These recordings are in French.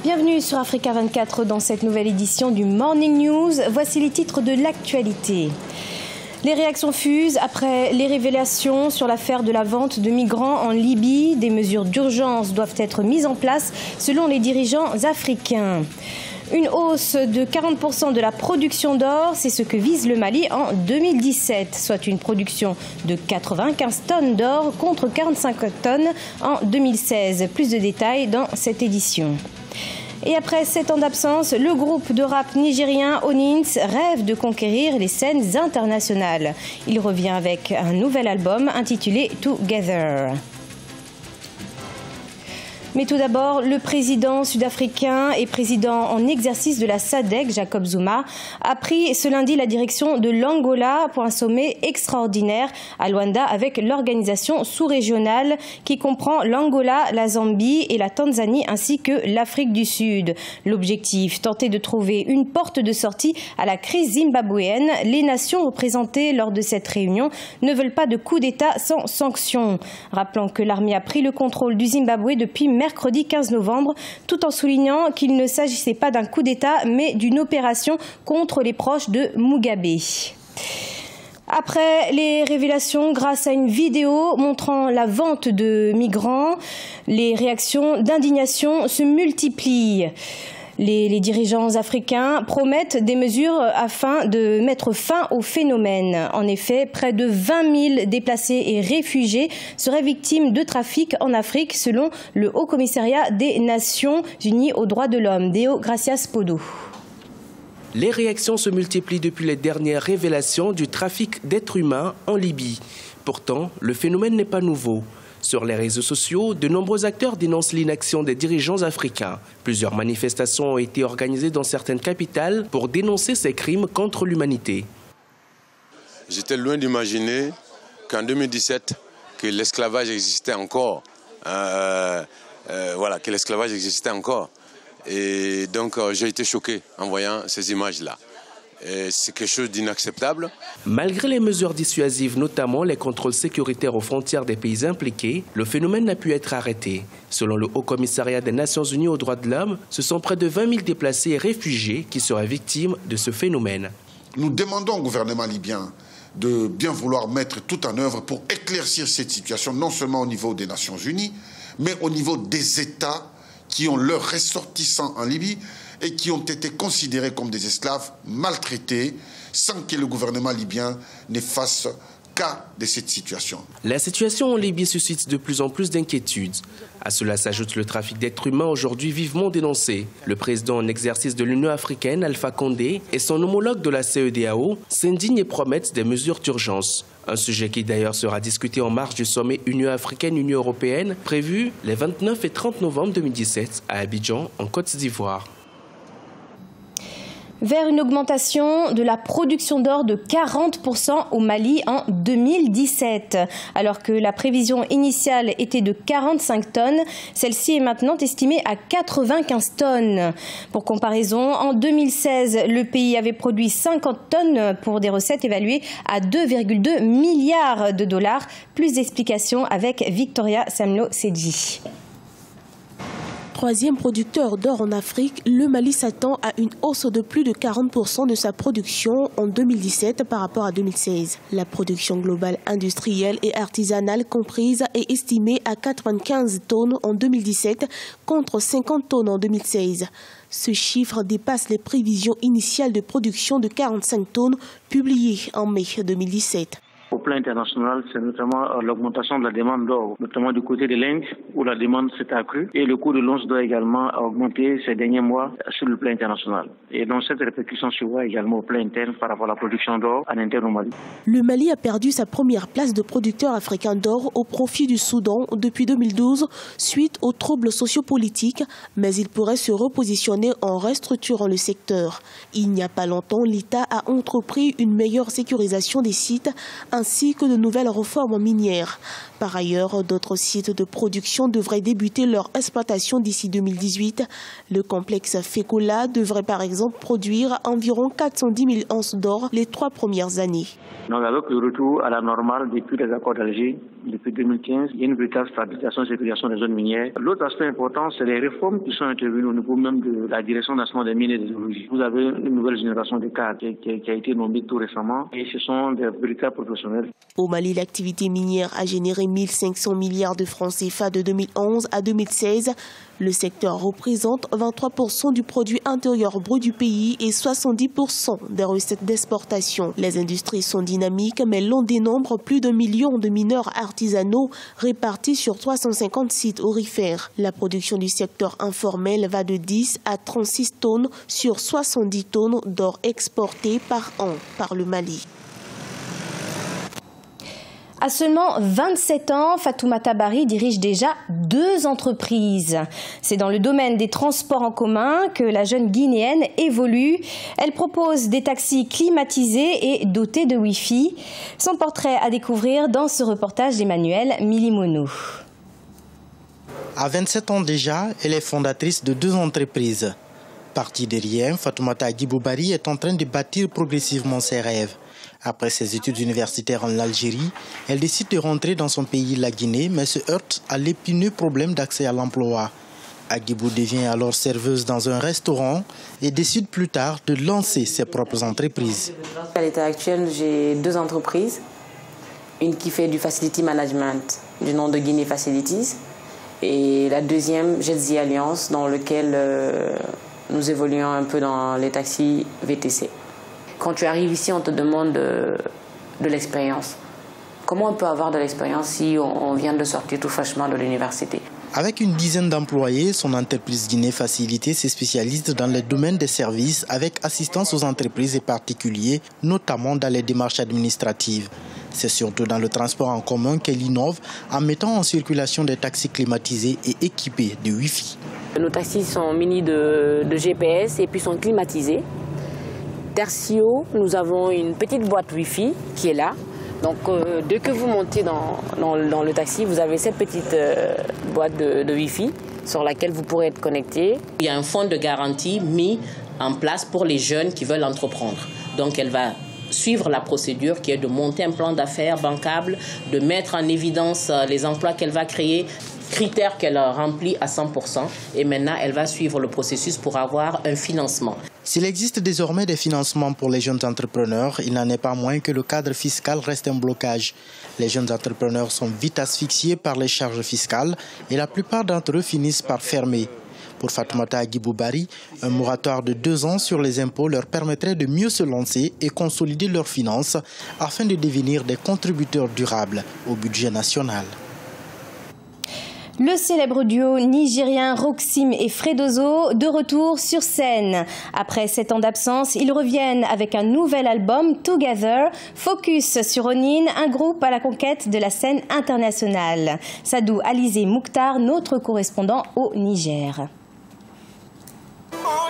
Bienvenue sur Africa 24 dans cette nouvelle édition du Morning News. Voici les titres de l'actualité. Les réactions fusent après les révélations sur l'affaire de la vente de migrants en Libye. Des mesures d'urgence doivent être mises en place selon les dirigeants africains. Une hausse de 40% de la production d'or, c'est ce que vise le Mali en 2017, soit une production de 95 tonnes d'or contre 45 tonnes en 2016. Plus de détails dans cette édition. Et après 7 ans d'absence, le groupe de rap nigérien Onins rêve de conquérir les scènes internationales. Il revient avec un nouvel album intitulé Together. Mais tout d'abord, le président sud-africain et président en exercice de la SADC, Jacob Zuma, a pris ce lundi la direction de l'Angola pour un sommet extraordinaire à Luanda avec l'organisation sous-régionale qui comprend l'Angola, la Zambie et la Tanzanie ainsi que l'Afrique du Sud. L'objectif, tenter de trouver une porte de sortie à la crise zimbabwéenne. Les nations représentées lors de cette réunion ne veulent pas de coup d'État sans sanctions. Rappelons que l'armée a pris le contrôle du Zimbabwe depuis mercredi 15 novembre, tout en soulignant qu'il ne s'agissait pas d'un coup d'État, mais d'une opération contre les proches de Mugabe. Après les révélations grâce à une vidéo montrant la vente de migrants, les réactions d'indignation se multiplient. Les dirigeants africains promettent des mesures afin de mettre fin au phénomène. En effet, près de 20 000 déplacés et réfugiés seraient victimes de trafic en Afrique, selon le Haut Commissariat des Nations Unies aux droits de l'homme, Deo Gracias Podo. Les réactions se multiplient depuis les dernières révélations du trafic d'êtres humains en Libye. Pourtant, le phénomène n'est pas nouveau. Sur les réseaux sociaux, de nombreux acteurs dénoncent l'inaction des dirigeants africains. Plusieurs manifestations ont été organisées dans certaines capitales pour dénoncer ces crimes contre l'humanité. J'étais loin d'imaginer qu'en 2017, que l'esclavage existait encore. Que l'esclavage existait encore. Et donc j'ai été choqué en voyant ces images-là. C'est quelque chose d'inacceptable. Malgré les mesures dissuasives, notamment les contrôles sécuritaires aux frontières des pays impliqués, le phénomène n'a pu être arrêté. Selon le Haut Commissariat des Nations Unies aux droits de l'homme, ce sont près de 20 000 déplacés et réfugiés qui seraient victimes de ce phénomène. Nous demandons au gouvernement libyen de bien vouloir mettre tout en œuvre pour éclaircir cette situation, non seulement au niveau des Nations Unies, mais au niveau des États qui ont leurs ressortissants en Libye et qui ont été considérés comme des esclaves maltraités sans que le gouvernement libyen ne fasse cas de cette situation. La situation en Libye suscite de plus en plus d'inquiétudes. À cela s'ajoute le trafic d'êtres humains aujourd'hui vivement dénoncé. Le président en exercice de l'Union africaine, Alpha Condé, et son homologue de la CEDEAO s'indignent et promettent des mesures d'urgence. Un sujet qui d'ailleurs sera discuté en marge du sommet Union africaine-Union européenne prévu les 29 et 30 novembre 2017 à Abidjan, en Côte d'Ivoire. Vers une augmentation de la production d'or de 40% au Mali en 2017. Alors que la prévision initiale était de 45 tonnes, celle-ci est maintenant estimée à 95 tonnes. Pour comparaison, en 2016, le pays avait produit 50 tonnes pour des recettes évaluées à 2,2 milliards de dollars. Plus d'explications avec Victoria Samlo-Sedji. Troisième producteur d'or en Afrique, le Mali s'attend à une hausse de plus de 40% de sa production en 2017 par rapport à 2016. La production globale industrielle et artisanale comprise est estimée à 95 tonnes en 2017 contre 50 tonnes en 2016. Ce chiffre dépasse les prévisions initiales de production de 45 tonnes publiées en mai 2017. Au plan international, c'est notamment l'augmentation de la demande d'or, notamment du côté de l'Inde, où la demande s'est accrue. Et le coût de l'once d'or également a augmenté ces derniers mois sur le plan international. Et donc cette répercussion se voit également au plan interne par rapport à la production d'or en interne au Mali. Le Mali a perdu sa première place de producteur africain d'or au profit du Soudan depuis 2012, suite aux troubles sociopolitiques, mais il pourrait se repositionner en restructurant le secteur. Il n'y a pas longtemps, l'État a entrepris une meilleure sécurisation des sites, ainsi que de nouvelles réformes minières. Par ailleurs, d'autres sites de production devraient débuter leur exploitation d'ici 2018. Le complexe Fekola devrait par exemple produire environ 410 000 onces d'or les 3 premières années. Donc avec le retour à la normale depuis les accords d'Alger, depuis 2015, il y a une véritable stabilisation et sécurisation des zones minières. L'autre aspect important, c'est les réformes qui sont intervenues au niveau même de la Direction nationale des mines et des géologies. Vous avez une nouvelle génération de cadres qui a été nommée tout récemment et ce sont des véritables professionnels. Au Mali, l'activité minière a généré 1500 milliards de francs CFA de 2011 à 2016. Le secteur représente 23% du produit intérieur brut du pays et 70% des recettes d'exportation. Les industries sont dynamiques, mais l'on dénombre plus d'1 million de mineurs artisanaux répartis sur 350 sites aurifères. La production du secteur informel va de 10 à 36 tonnes sur 70 tonnes d'or exportées par an par le Mali. À seulement 27 ans, Fatoumata Bari dirige déjà 2 entreprises. C'est dans le domaine des transports en commun que la jeune Guinéenne évolue. Elle propose des taxis climatisés et dotés de Wi-Fi. Son portrait à découvrir dans ce reportage d'Emmanuel Milimono. À 27 ans déjà, elle est fondatrice de 2 entreprises. Partie de rien, Fatoumata Agibou Bari est en train de bâtir progressivement ses rêves. Après ses études universitaires en Algérie, elle décide de rentrer dans son pays, la Guinée, mais se heurte à l'épineux problème d'accès à l'emploi. Agibou devient alors serveuse dans un restaurant et décide plus tard de lancer ses propres entreprises. À l'état actuel, j'ai 2 entreprises. Une qui fait du facility management, du nom de Guinée Facilities, et la deuxième, Jetzy Alliance, dans lequel nous évoluons un peu dans les taxis VTC. Quand tu arrives ici, on te demande de l'expérience. Comment on peut avoir de l'expérience si on vient de sortir tout fraîchement de l'université? Avec une dizaine d'employés, son entreprise Guinée Facilité se spécialise dans les domaines des services avec assistance aux entreprises et particuliers, notamment dans les démarches administratives. C'est surtout dans le transport en commun qu'elle innove en mettant en circulation des taxis climatisés et équipés de Wi-Fi. Nos taxis sont munis de GPS et puis sont climatisés. Tertio, nous avons une petite boîte Wi-Fi qui est là. Donc, dès que vous montez dans le taxi, vous avez cette petite boîte de Wi-Fi sur laquelle vous pourrez être connecté. Il y a un fonds de garantie mis en place pour les jeunes qui veulent entreprendre. Donc, elle va suivre la procédure qui est de monter un plan d'affaires bancable, de mettre en évidence les emplois qu'elle va créer, critères qu'elle remplit à 100%. Et maintenant, elle va suivre le processus pour avoir un financement. S'il existe désormais des financements pour les jeunes entrepreneurs, il n'en est pas moins que le cadre fiscal reste un blocage. Les jeunes entrepreneurs sont vite asphyxiés par les charges fiscales et la plupart d'entre eux finissent par fermer. Pour Fatoumata Agibou Bari, un moratoire de 2 ans sur les impôts leur permettrait de mieux se lancer et consolider leurs finances afin de devenir des contributeurs durables au budget national. Le célèbre duo nigérien Roxim et Fredoso, de retour sur scène. Après 7 ans d'absence, ils reviennent avec un nouvel album, Together, focus sur Onin, un groupe à la conquête de la scène internationale. Sadou Alizé Mouktar, notre correspondant au Niger.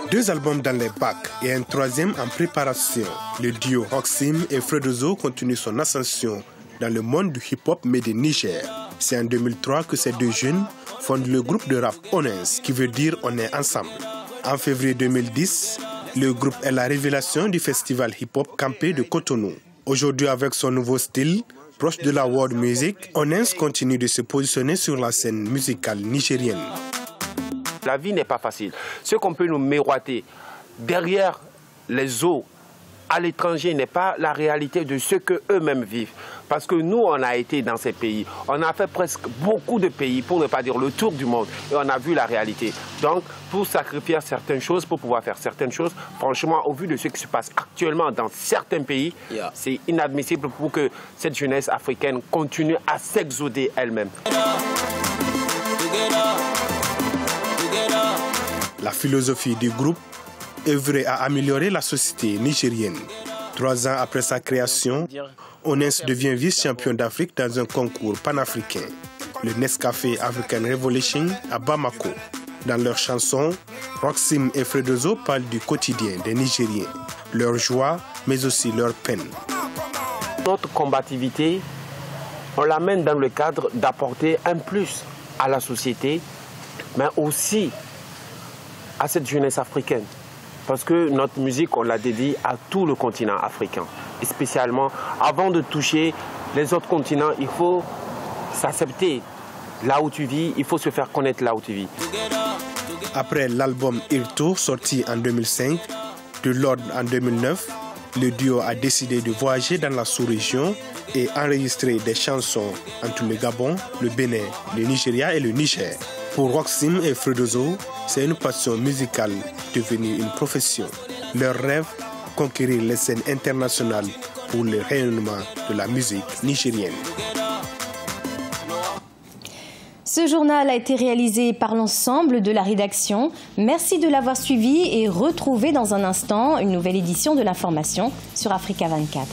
2 albums dans les bacs et un 3e en préparation. Le duo Roxim et Fredoso continue son ascension dans le monde du hip-hop made in Niger. C'est en 2003 que ces 2 jeunes fondent le groupe de rap Onens, qui veut dire on est ensemble. En février 2010, le groupe est la révélation du festival hip-hop campé de Cotonou. Aujourd'hui, avec son nouveau style, proche de la world music, Onens continue de se positionner sur la scène musicale nigérienne. La vie n'est pas facile. Ce qu'on peut nous miroiter derrière les eaux à l'étranger n'est pas la réalité de ce qu'eux-mêmes vivent. Parce que nous, on a été dans ces pays. On a fait presque beaucoup de pays, pour ne pas dire le tour du monde. Et on a vu la réalité. Donc, pour sacrifier certaines choses, pour pouvoir faire certaines choses, franchement, au vu de ce qui se passe actuellement dans certains pays, c'est inadmissible pour que cette jeunesse africaine continue à s'exoder elle-même. La philosophie du groupe œuvrait à améliorer la société nigérienne. 3 ans après sa création, Onens devient vice-champion d'Afrique dans un concours panafricain, le Nescafé African Revolution à Bamako. Dans leurs chansons, Roxim et Fredoso parlent du quotidien des Nigériens, leur joie, mais aussi leur peine. Notre combativité on l'amène dans le cadre d'apporter un plus à la société, mais aussi à cette jeunesse africaine. Parce que notre musique, on la dédie à tout le continent africain. Et spécialement, avant de toucher les autres continents, il faut s'accepter là où tu vis, il faut se faire connaître là où tu vis. Après l'album Irto, sorti en 2005, de l'ordre en 2009, le duo a décidé de voyager dans la sous-région et enregistrer des chansons entre le Gabon, le Bénin, le Nigeria et le Niger. Pour Roxim et Fredozo, c'est une passion musicale devenue une profession. Leur rêve, conquérir les scènes internationales pour le rayonnement de la musique nigérienne. Ce journal a été réalisé par l'ensemble de la rédaction. Merci de l'avoir suivi et retrouvez dans un instant une nouvelle édition de l'information sur Africa 24.